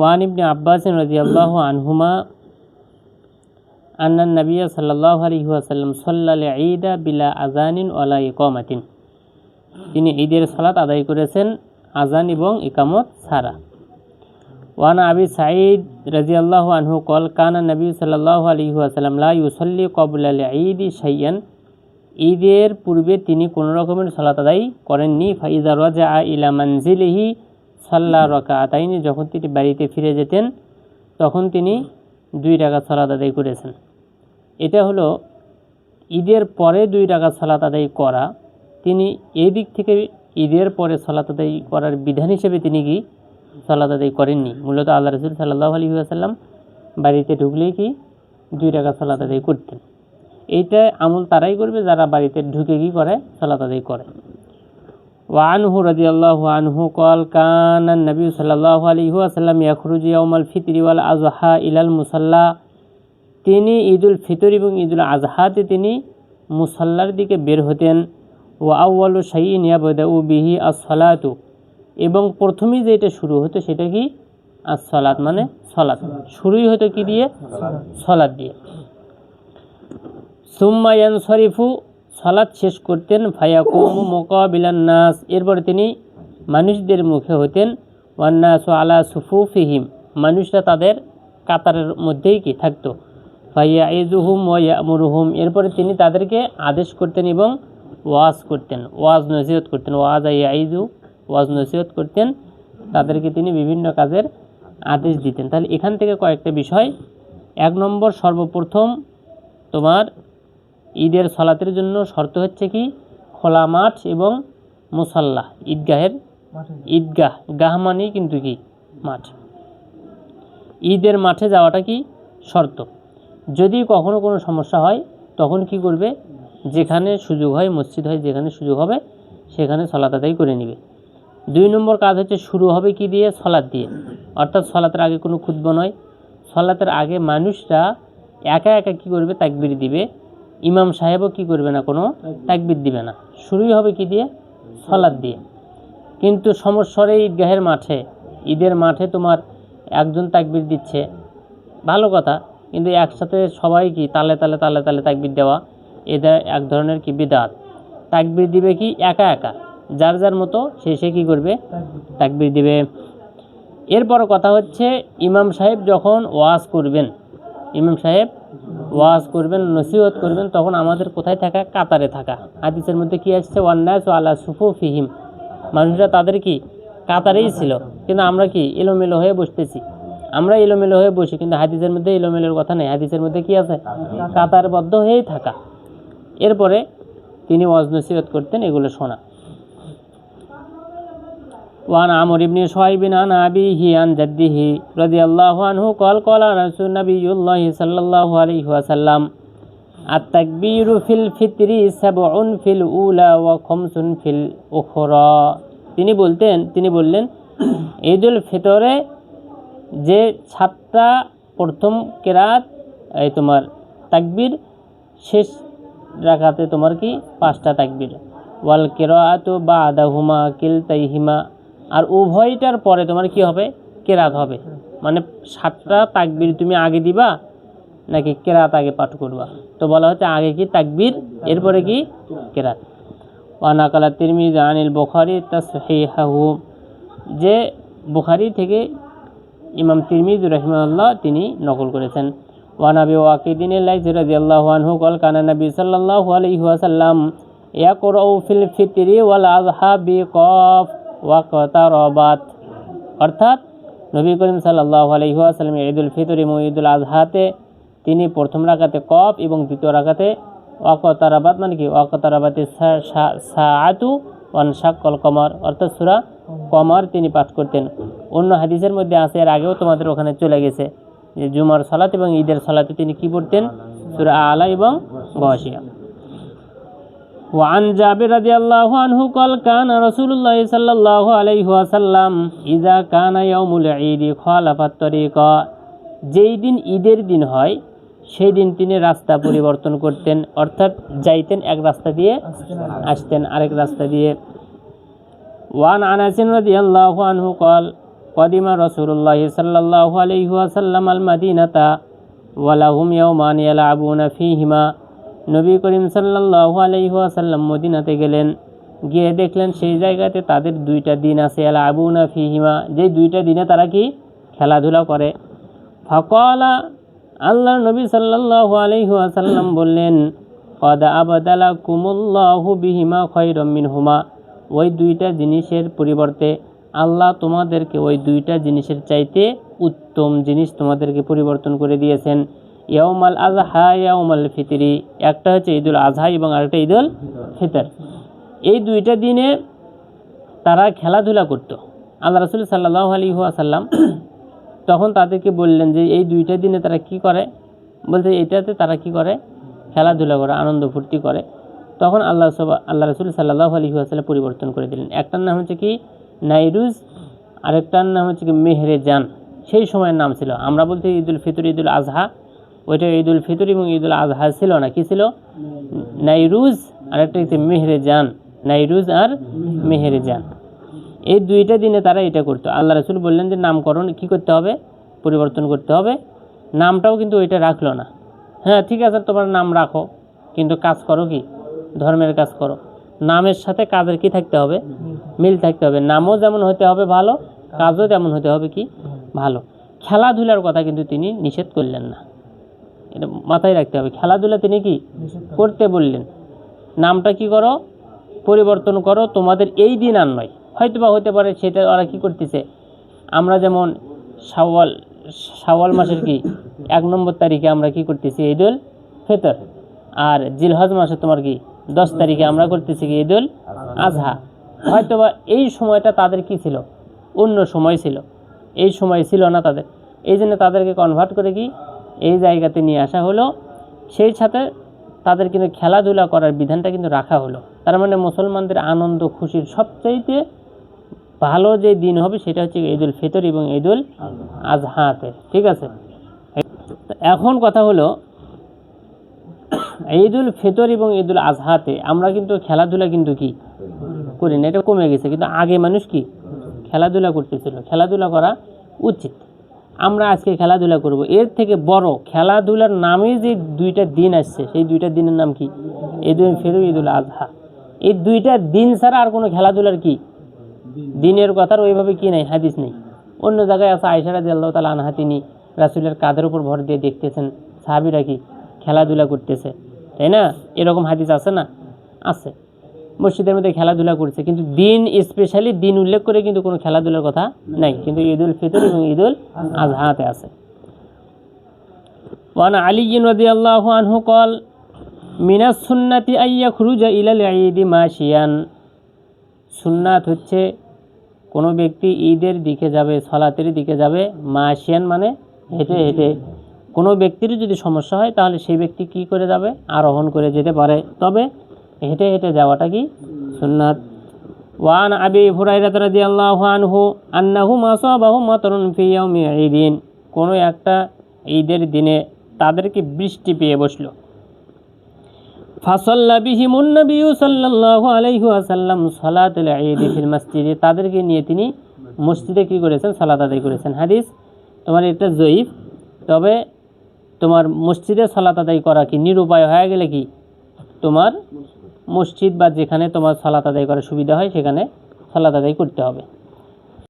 One ইবনে আব্বাস রাদিয়াল্লাহু আনহুমা আন্নান নবিয়্য সাল্লাল্লাহু আলাইহি ওয়াসাল্লাম সাল্লাল ঈদা বিলা আযানিন ওয়ালা ইকামাতিন, তিনি ঈদের সালাত আদায় করেছেন আযান এবং ইকামত ছাড়া। ওয়ান আবি সাঈদ রাদিয়াল্লাহু আনহু ক্বাল কানা নবী সাল্লাল্লাহু আলাইহি ওয়াসাল্লাম লা ইউসাল্লি ক্বাবলা আল ঈদ শাইয়ান, ঈদের পূর্বে তিনি কোনো রকমের সালাত আদায় করেননি। ফাইজা রাজা ইলা মানজিলিহি সাল্লা রাকাতাইনি, যখন তিনি বাড়িতে ফিরে যেতেন তখন তিনি 2 রাকাত সালাত আদায় করেছেন। এটা হলো ঈদের পরে 2 রাকাত সালাত আদায় করা। তিনি এই দিক থেকে ঈদের পরে সালাত আদায় করার বিধান হিসেবে তিনি কি সালাত আদায় করেননি। মূলত আল্লাহ রাসূল সাল্লাল্লাহু আলাইহি ওয়াসাল্লাম বাড়িতে ঢুকলেই কি 2 রাকাত সালাত আদায় করতেন। এইটা আমল তারাই করবে যারা বাড়িতে ঢুকে কি করে সালাত আদায় করে। ওয়ানহু রাদিয়াল্লাহু আনহু ক্বাল কানা নবী সাল্লাল্লাহু আলাইহি ওয়াসাল্লাম ইয়াখরুজু ইয়াউমাল ফিতরি ওয়াল আযহা ইলাল মুসাল্লা, তিনি ঈদুল ফিতর এবং ঈদুল আযহাতে তিনি মুসাল্লার দিকে বের হতেন। ওয়া আউয়ালু শাইইন ইয়াবদাউ বিহি as-সালাতু, এবং প্রথমেই যেটা শুরু হতো সেটা কি as-সালাত, মানে সালাত শুরুই হতো কি দিয়ে, সালাত দিয়ে। সুম্মা ইয়ানসারিফু, সালাত শেষ করতেন। ফায়াকুমু মুকাবিলান নাস, এরপরে তিনি মানুষদের মুখে হতেন। ওয়ান নাসু আলা সুফুফিহিম, মানুষরা তাদের কাতারের মধ্যেই কি থাকতো। ফায়াইযুহুম ওয়া ইয়ামুরুহুম, এরপরে তিনি তাদেরকে আদেশ করতেন এবং ওয়াজ করতেন, ওয়াজ নসিহত করতেন। ওয়াজ ইয়াইযু, ওয়াজ নসিহত করতেন, তাদেরকে তিনি বিভিন্ন কাজের আদেশ দিতেন। তাহলে এখান থেকে কয়েকটা বিষয়। 1 নম্বর, সর্বপ্রথম তোমার ঈদের সালাতের জন্য শর্ত হচ্ছে কি খোলা মাঠ এবং মুসাল্লা, ঈদগাহের ঈদগাহ, গাহ মানে কিন্তু কি মাঠ, ঈদের মাঠে যাওয়াটা কি শর্ত। যদি কখনো কোনো সমস্যা হয় তখন কি করবে, যেখানে সুযোগ হয়, মসজিদ হয় যেখানে সুযোগ হবে সেখানে সালাত আদায় করে নেবে। 2 নম্বর কাজ হচ্ছে শুরু হবে কি দিয়ে, সালাত দিয়ে, অর্থাৎ সালাতের আগে কোনো খুতবা নয়। সালাতের আগে মানুষরা একা একা কি করবে, তাকবীর দিবে। ইমাম সাহেবও কি করবে না, কোনো তাকবীর দিবে না। শুরুই হবে কি দিয়ে, সালাত দিয়ে। কিন্তু সমস্যার এই ঈদগাহের মাঠে, ঈদের মাঠে তোমার একজন তাকবীর দিচ্ছে, ভালো কথা, কিন্তু একসাথে সবাই কি তালে তালে তালে তালে তাকবীর দেওয়া, এটা এক ধরনের কি বিদআত। তাকবীর দিবে কি একা একা, যার যার মতো সে কি করবে, তাকবীর দিবে। এরপর কথা হচ্ছে ইমাম সাহেব যখন ওয়াজ করবেন, ইমাম সাহেব ওয়াজ করবেন, নসিহত করবেন, তখন আমাদের কোথায় থাকা, কাতারে থাকা। হাদিসের মধ্যে কি আসছে, ওয়ান নাসু আলা সুফুফিহিম, মানুষরা তাদের কি কাতারেই ছিল, কিন্তু আমরা কি এলোমেলো হয়ে বসতেছি। আমরা এলোমেলো হয়ে বসি, কিন্তু হাদিসের মধ্যে এলোমেলোর কথা নেই। হাদিসের মধ্যে কি আছে, কাতারবদ্ধ হয়েই থাকা। এরপরে তিনি ওয়াজ নসিহত করতেন, এগুলো শোনা। ওয়ান আমর ইবনে শুআইবিন আন আবিহি আন জাদ্দিহি রাদিয়াল্লাহু আনহু ক্বাল ক্বালা রাসূলুল্লাহ নবিয়্যুল্লাহি সাল্লাল্লাহু আলাইহি ওয়াসাল্লাম আত-তাকবীরু ফিল ফিতরি সাবউন ফিল উলা ওয়া খামসুন ফিল উখরা, তিনি বললেন ঈদুল ফিতরে যে 7টা প্রথম কিরাত, এই তোমার তাকবীর, শেষ রাকাতে তোমার কি 5টা তাকবীর। ওয়াল কিরাআতু বাদাহুমা কিলতাইহিমা, আর উভয়টার পরে তোমার কি হবে, কেরাত হবে। মানে 7টা তাকবীর তুমি আগে দিবা নাকি কেরাত আগে পাঠ করবা, তো বলা হচ্ছে আগে কি তাকবীর, এরপরে কি কেরাত। ওয়া নাকালা তিরমিজি আনিল বুখারী তাসহিহাহু, যে বুখারী থেকে ইমাম তিরমিজি রাহিমাহুল্লাহ তিনি নকল করেছেন। ওয়া নবী ওয়াকিদিন লাইসি রাদিয়াল্লাহু আনহু ক্বাল কানা নবী সাল্লাল্লাহু আলাইহি ওয়াসাল্লাম ইয়াকরাউ ফিল ফিতরি ওয়াল আযহা বিকাফ ওয়া কাতারাবাত, অর্থাৎ নবী করিম সাল্লাল্লাহু আলাইহি ওয়াসাল্লাম ঈদুল ফিতর এবং ঈদুল আযহাতে তিনি প্রথম রাকাতে কফ এবং দ্বিতীয় রাকাতে ওয়াকাতারাবাত, মানে কি ওয়াকাতারাবাতি সাআতু ওয়ানশাক্কাল কমার, অর্থাৎ সূরা কমার তিনি পাঠ করতেন। অন্য হাদিসের মধ্যে আছে, এর আগেও তোমাদের ওখানে চলে গেছে, যে জুমার সালাত এবং ঈদের সালাতে তিনি কি পড়তেন, সূরা আলা এবং গাশিয়া। وعن جابر رضي الله عنه قال كان رسول الله صلى الله عليه وسلم إذا كان يوم العيد خالف الطريق, যেই দিন ঈদের দিন হয় সেই দিন তিনি রাস্তা পরিবর্তন করতেন, অর্থাৎ যাইতেন এক রাস্তা দিয়ে, আসতেন আরেক রাস্তা দিয়ে। ওয়ান আনাস রাদিয়াল্লাহু আনহু قال কদিমা রাসূলুল্লাহি সাল্লাল্লাহু আলাইহি ওয়াসাল্লাম আল মাদিনাতা ওয়া লাহুম ইয়াওমান ইয়ালআবুনা ফীহিমা। নবী করিম সাল্লাল্লাহু আলাইহি ওয়াসাল্লাম মদিনাতে গেলেন, গিয়ে দেখলেন সেই জায়গাতে তাদের দুইটা দিন আছে, ইয়ালআবুনা ফীহিমা, যে দুইটা দিনে তারা কি খেলাধুলা করে। ফাকালা, আল্লাহর নবী সাল্লাল্লাহু আলাইহি ওয়াসাল্লাম বললেন, কদ আবদালাকুমুল্লাহু বিহিমা খায়রাম মিনহুমা, ওই দুইটা জিনিসের পরিবর্তে আল্লাহ তোমাদেরকে ওই দুইটা জিনিসের চাইতে উত্তম জিনিস তোমাদেরকে পরিবর্তন করে দিয়েছেন। ইয়াউমাল আজহা ইয়াউমাল ফিতরি, একটা হচ্ছে ঈদুল আজহা এবং আরেকটা ঈদুল ফিতর। এই দুইটা দিনে তারা খেলাধুলা করত। আল্লাহ রাসূল সাল্লাল্লাহু আলাইহি ওয়াসাল্লাম তখন তাদেরকে বললেন যে এই দুইটা দিনে তারা কি করে, বলতে এটাতে তারা কি করে, খেলাধুলা করে, আনন্দ ফুর্তি করে। তখন আল্লাহ রাসূল সাল্লাল্লাহু আলাইহি ওয়াসাল্লাম পরিবর্তন করে দিলেন। একটার নাম হচ্ছে কি নাইরুজ, আরেকটার নাম হচ্ছে কি মেহরেজান। সেই সময়ের নাম ছিল, আমরা বলতে ঈদুল ফিতর, ঈদুল আজহা, ওইটা ঈদুল ফিতর এবং ঈদুল আজহা ছিল না, কি ছিল, নাইরুজ, আরেকটা হচ্ছে মেহরেজান। নাইরুজ আর মেহরেজান, এই দুইটা দিনে তারা এটা করতো। আল্লাহ রাসূল বললেন যে নামকরণ কি করতে হবে, পরিবর্তন করতে হবে। নামটাও কিন্তু ওইটা রাখলো না। হ্যাঁ ঠিক আছে, তোমার নাম রাখো, কিন্তু কাজ করো কি, ধর্মের কাজ করো। নামের সাথে কাজের কি থাকতে হবে, মিল থাকতে হবে। নামও যেমন হতে হবে ভালো, কাজও তেমন হতে হবে কি ভালো। খেলাধুলার কথা কিন্তু তিনি নিষেধ করলেন না, এটা মাথায় রাখতে হবে। খেলাধুলা তিনি কি করতে বললেন, নামটা কি করো, পরিবর্তন করো, তোমাদের এই দিন আর নয়। হয়তো বা হতে পারে সেটা ওরা কী করতেছে, আমরা যেমন শাওয়াল মাসের কি 1 নম্বর তারিখে আমরা কি করতেছি ঈদুল ফিতর, আর জিলহজ মাসে তোমার কি 10 তারিখে আমরা করতেছি কি ঈদুল আজহা। হয়তো বা এই সময়টা তাদের কি ছিল, অন্য সময় ছিল, এই সময় ছিল না তাদের, এই জন্য তাদেরকে কনভার্ট করে কি এই জায়গাতে নিয়ে আসা হলো। সেই সাথে তাদের কিন্তু খেলাধুলা করার বিধানটা কিন্তু রাখা হলো। তার মানে মুসলমানদের আনন্দ খুশির সবচাইতে ভালো যে দিন হবে সেটা হচ্ছে ঈদুল ফিতর এবং ঈদুল আজহাতে। ঠিক আছে, এখন কথা হলো ঈদুল ফিতর এবং ঈদুল আজহাতে আমরা কিন্তু খেলাধুলা কিন্তু কি করি না, এটা কমে গেছে। কিন্তু আগে মানুষ কি খেলাধুলা করতেছিল, খেলাধুলা করা উচিত। আমরা আজকে খেলাধুলা করব, এর থেকে বড় খেলাধুলার নামে যে দুইটা দিন আসছে, সেই দুইটা দিনের নাম কি, ঈদুল ফিতর, ঈদুল আজহা। এই দুইটা দিন ছাড়া আর কোনো খেলাধুলার কি দিনের কথার ওইভাবে কি নাই, হাদিস নেই। অন্য জায়গায় আছে, আয়েশা রাদিয়াল্লাহু তাআলা আনহা তিনি রাসূলের কাঁধের উপর ভর দিয়ে দেখতেছেন সাহাবীরা কি খেলাধুলা করতেছে, তাই না? এরকম হাদিস আছে না? আছে। মসজিদের মধ্যে খেলাধুলা করছে, কিন্তু দিন স্পেশালি দিন উল্লেখ করে কিন্তু কোনো খেলাধুলার কথা নাই, কিন্তু ঈদুল ফিতর এবং ঈদুল আজহাতে আছে। ওয়ান আলী রাদিয়াল্লাহু আনহু قال মিনাস সুন্নাতি আইয়াখরুজা ইলাল ঈদি মাশিয়ান, সুন্নাত হচ্ছে কোনো ব্যক্তি ঈদের দিকে যাবে, সালাতের দিকে যাবে, মাশিয়ান মানে হেঁটে হেঁটে। কোনো ব্যক্তির যদি সমস্যা হয় তাহলে সেই ব্যক্তি কি করে যাবে, আরোহণ করে যেতে পারে, তবে হেঁটে হেঁটে যাওয়াটা কি সুন্নাত। ওয়ান আবি হুরায়রা রাদিয়াল্লাহু আনহু আন্নাহু মাসাবাহু মাতরুন ফি ইয়াউমি ঈদিন, কোনো একটা ঈদের দিনে তাদেরকে বৃষ্টি পেয়ে বসলো। ফাসাল্লা বিহিমুন নবী সাল্লাল্লাহু আলাইহি ওয়াসাল্লাম সালাতুল ঈদ ফিল মসজিদে, তাদেরকে নিয়ে তিনি মসজিদে কি করেছেন, সালাত আদায় করেছেন। হাদিস তোমার এটা জয়ীফ, তবে তোমার মসজিদে সালাত আদায় করা কি নিরুপায় হয়ে গেলে কি তোমার মসজিদ বা যেখানে তোমার সালাত আদায় করার সুবিধা হয় সেখানে সালাত আদায় করতে হবে।